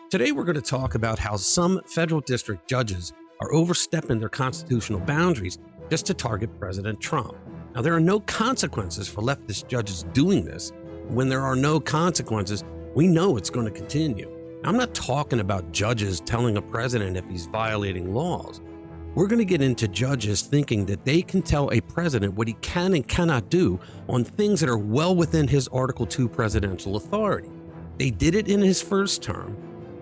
Today we're going to talk about how some federal district judges are overstepping their constitutional boundaries just to target President Trump. Now, there are no consequences for leftist judges doing this. When there are no consequences, we know it's going to continue. I'm not talking about judges telling a president if he's violating laws. We're going to get into judges thinking that they can tell a president what he can and cannot do on things that are well within his Article 2 presidential authority. They did it in his first term,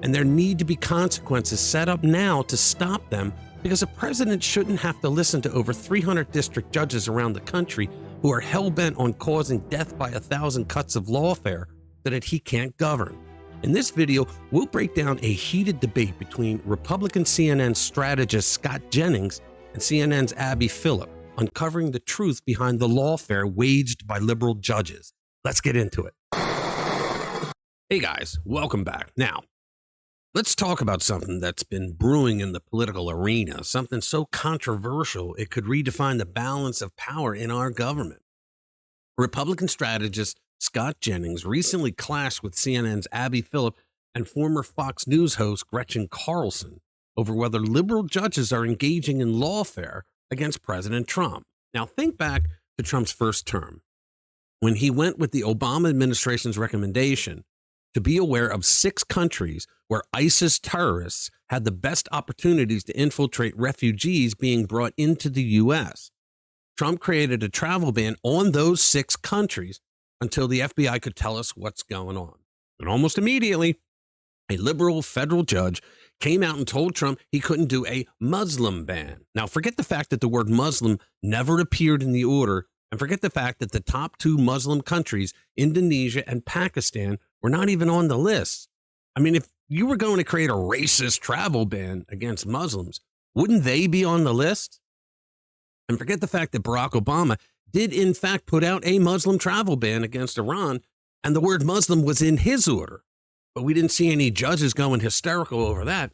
and there need to be consequences set up now to stop them, because a president shouldn't have to listen to over 300 district judges around the country who are hell-bent on causing death by 1,000 cuts of lawfare so that he can't govern. In this video, we'll break down a heated debate between Republican CNN strategist Scott Jennings and CNN's Abby Phillip, uncovering the truth behind the lawfare waged by liberal judges. Let's get into it. Hey guys, welcome back. Now, let's talk about something that's been brewing in the political arena, something so controversial it could redefine the balance of power in our government. Republican strategist Scott Jennings recently clashed with CNN's Abby Phillip and former Fox News host Gretchen Carlson over whether liberal judges are engaging in lawfare against President Trump. Now, think back to Trump's first term, when he went with the Obama administration's recommendation to be aware of 6 countries where ISIS terrorists had the best opportunities to infiltrate refugees being brought into the U.S. Trump created a travel ban on those 6 countries until the FBI could tell us what's going on. And almost immediately, a liberal federal judge came out and told Trump he couldn't do a Muslim ban. Now, forget the fact that the word Muslim never appeared in the order, and forget the fact that the top 2 Muslim countries, Indonesia and Pakistan, were not even on the list. I mean, if you were going to create a racist travel ban against Muslims, wouldn't they be on the list? And forget the fact that Barack Obama did in fact put out a Muslim travel ban against Iran, and the word Muslim was in his order. But we didn't see any judges going hysterical over that.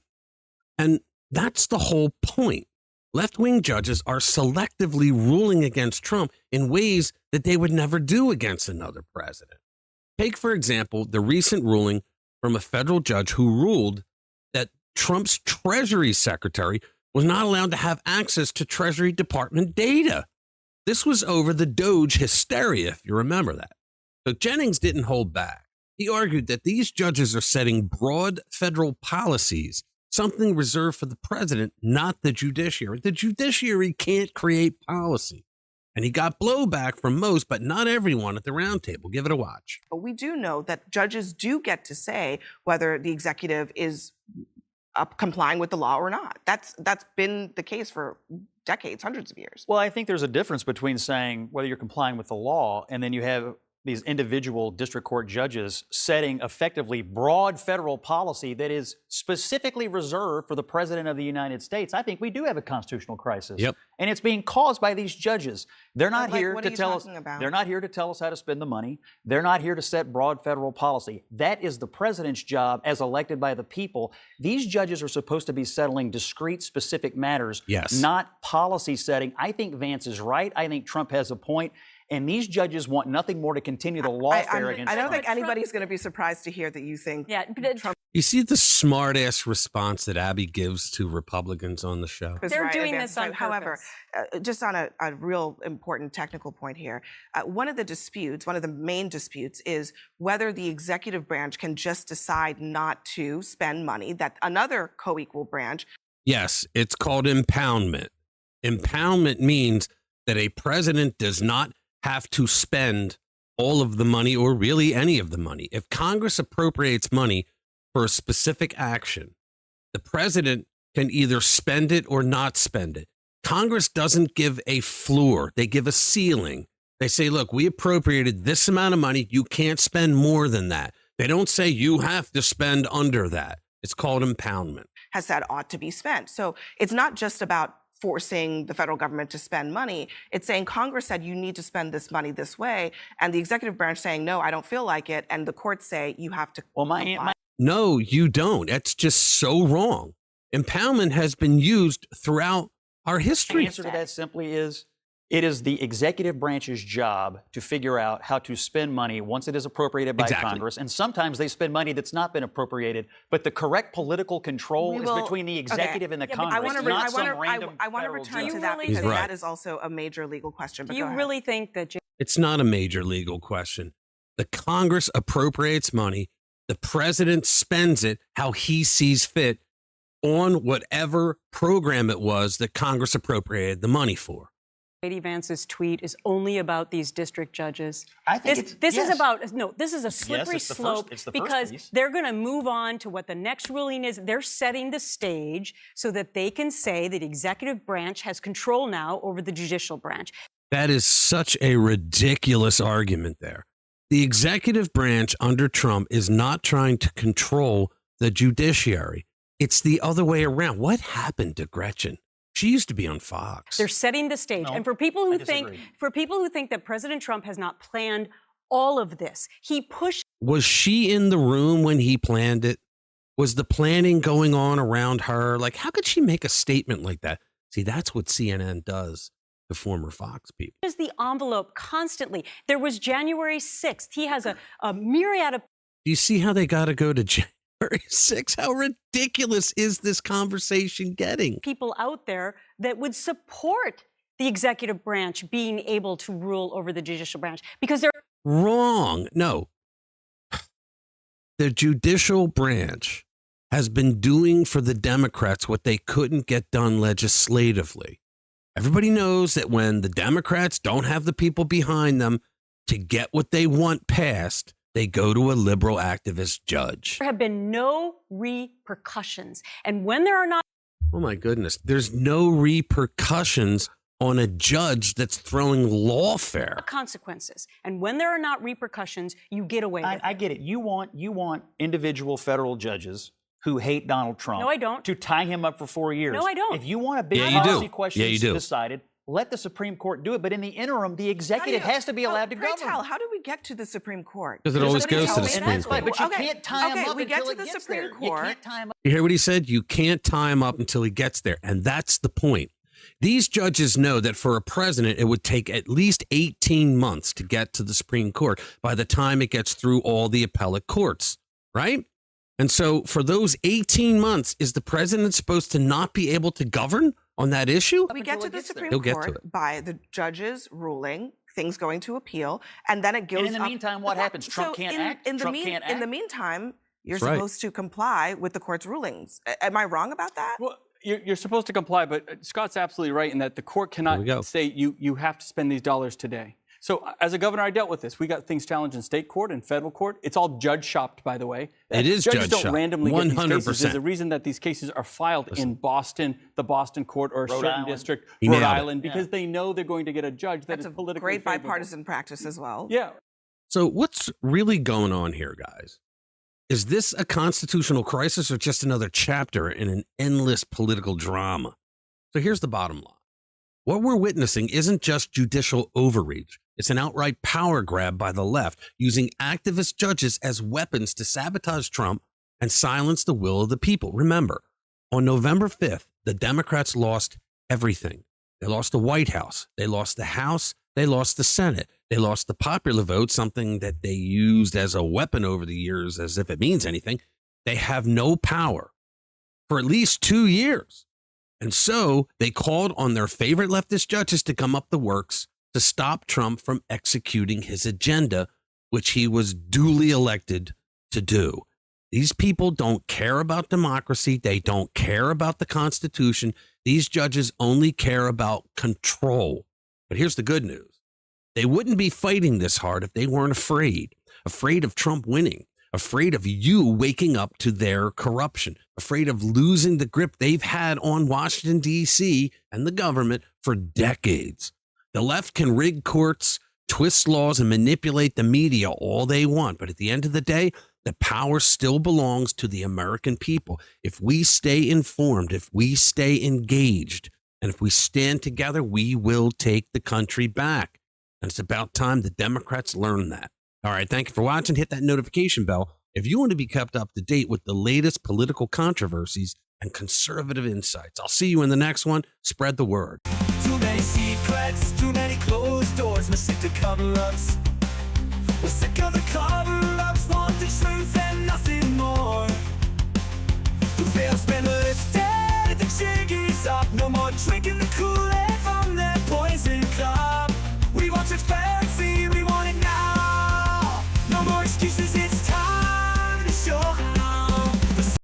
And that's the whole point. Left-wing judges are selectively ruling against Trump in ways that they would never do against another president. Take, for example, the recent ruling from a federal judge who ruled that Trump's Treasury Secretary was not allowed to have access to Treasury Department data. This was over the Doge hysteria, if you remember that. So Jennings didn't hold back. He argued that these judges are setting broad federal policies, something reserved for the president, not the judiciary. The judiciary can't create policy. And he got blowback from most, but not everyone at the roundtable. Give it a watch. But we do know that judges do get to say whether the executive is complying with the law or not. That's been the case for decades, hundreds of years. Well, I think there's a difference between saying whether you're complying with the law, and then you have these individual district court judges setting effectively broad federal policy that is specifically reserved for the president of the United States. I think we do have a constitutional crisis. Yep. And it's being caused by these judges. They're not here what to are you tell us talking about? they're not here to tell us how to spend the money. They're not here to set broad federal policy. That is the president's job as elected by the people. These judges are supposed to be settling discrete, specific matters, Yes. not policy setting. I think Vance is right. I think Trump has a point. And these judges want nothing more to continue the lawfare against I don't Trump. think anybody's going to be surprised to hear that you think Trump You see the smart-ass response that Abby gives to Republicans on the show? is They're right, doing Vance this on is right. However, purpose. just on a real important technical point here, one of the main disputes is whether the executive branch can just decide not to spend money that another co-equal branch. Yes, it's called impoundment. Impoundment means that a president does not have to spend all of the money or really any of the money. If Congress appropriates money for a specific action, the president can either spend it or not spend it. Congress doesn't give a floor. They give a ceiling. They say, look, we appropriated this amount of money. You can't spend more than that. They don't say you have to spend under that. It's called impoundment. Has said ought to be spent. So it's not just about forcing the federal government to spend money. It's saying Congress said you need to spend this money this way, and the executive branch saying, no, I don't feel like it, and the courts say you have to. Well, No, you don't. That's just so wrong. Impoundment has been used throughout our history. The answer to that simply is It is the executive branch's job to figure out how to spend money once it is appropriated by Congress. And sometimes they spend money that's not been appropriated. But the correct political control is between the executive and the Congress, not some random I want to return to that because that is also a major legal question. But do you really think that... It's not a major legal question. The Congress appropriates money. The president spends it how he sees fit on whatever program it was that Congress appropriated the money for. J.D. Vance's tweet is only about these district judges. I think this is a slippery slope because they're going to move on to what the next ruling is. They're setting the stage so that they can say that the executive branch has control now over the judicial branch. That is such a ridiculous argument there. The executive branch under Trump is not trying to control the judiciary. It's the other way around. What happened to Gretchen? She used to be on Fox. They're setting the stage. No, and for people who think that President Trump has not planned all of this, he pushed. Was she in the room when he planned it? Was the planning going on around her? Like, how could she make a statement like that? See, that's what CNN does to former Fox people. Is the envelope constantly. There was January 6th. He has a myriad of. Do you see how they got to go to January 6th? How ridiculous is this conversation getting? People out there that would support the executive branch being able to rule over the judicial branch because they're wrong. No. The judicial branch has been doing for the Democrats what they couldn't get done legislatively. Everybody knows that when the Democrats don't have the people behind them to get what they want passed, they go to a liberal activist judge. There have been no repercussions. And when there are not... Oh, my goodness. There's no repercussions on a judge that's throwing lawfare. Consequences. And when there are not repercussions, you get away with it. I get it. You want individual federal judges who hate Donald Trump. No, I don't. To tie him up for 4 years. No, I don't. If you want a big policy question decided, let the Supreme Court do it. But in the interim, the executive has to be allowed to govern. How do we get to the Supreme Court? Because it always goes to the Supreme Court. But you can't tie him up we get until to the it gets Supreme there. Court. You can't tie him up. You hear what he said? You can't tie him up until he gets there. And that's the point. These judges know that for a president, it would take at least 18 months to get to the Supreme Court by the time it gets through all the appellate courts, right? And so for those 18 months, is the president supposed to not be able to govern on that issue? We get to the Supreme Court by the judge's ruling, things going to appeal, and then it goes up. And in the meantime, what happens? Trump can't act? In the meantime, you're supposed to comply with the court's rulings. Am I wrong about that? Well, you're supposed to comply, but Scott's absolutely right in that the court cannot say you have to spend these dollars today. So as a governor, I dealt with this. We got things challenged in state court and federal court. It's all judge-shopped, by the way. It is judges judge-shopped. don't randomly 100%. get these cases. There's a reason that these cases are filed in Boston, the Boston court, or a certain district, Rhode Island, because they know they're going to get a judge that is politically great favorable. Bipartisan practice as well. Yeah. So what's really going on here, guys? Is this a constitutional crisis or just another chapter in an endless political drama? So here's the bottom line. What we're witnessing isn't just judicial overreach. It's an outright power grab by the left, using activist judges as weapons to sabotage Trump and silence the will of the people. Remember, on November 5th, the Democrats lost everything. They lost the White House. They lost the House. They lost the Senate. They lost the popular vote, something that they used as a weapon over the years as if it means anything. They have no power for at least 2 years. And so they called on their favorite leftist judges to come up the works to stop Trump from executing his agenda, which he was duly elected to do. These people don't care about democracy. They don't care about the Constitution. These judges only care about control. But here's the good news. They wouldn't be fighting this hard if they weren't afraid of Trump winning, afraid of you waking up to their corruption, afraid of losing the grip they've had on Washington, D.C. and the government for decades. The left can rig courts, twist laws, and manipulate the media all they want. But at the end of the day, the power still belongs to the American people. If we stay informed, if we stay engaged, and if we stand together, we will take the country back. And it's about time the Democrats learn that. All right, thank you for watching. Hit that notification bell if you want to be kept up to date with the latest political controversies and conservative insights. I'll see you in the next one. Spread the word. Too many secrets, too many cause we're sick to cover-ups. We're sick of the cover-ups, want the truth and nothing more. Who fails been lifted, the jig is up. No more drinking the Kool-Aid from their poison cup. We want transparency, we want it now. No more excuses.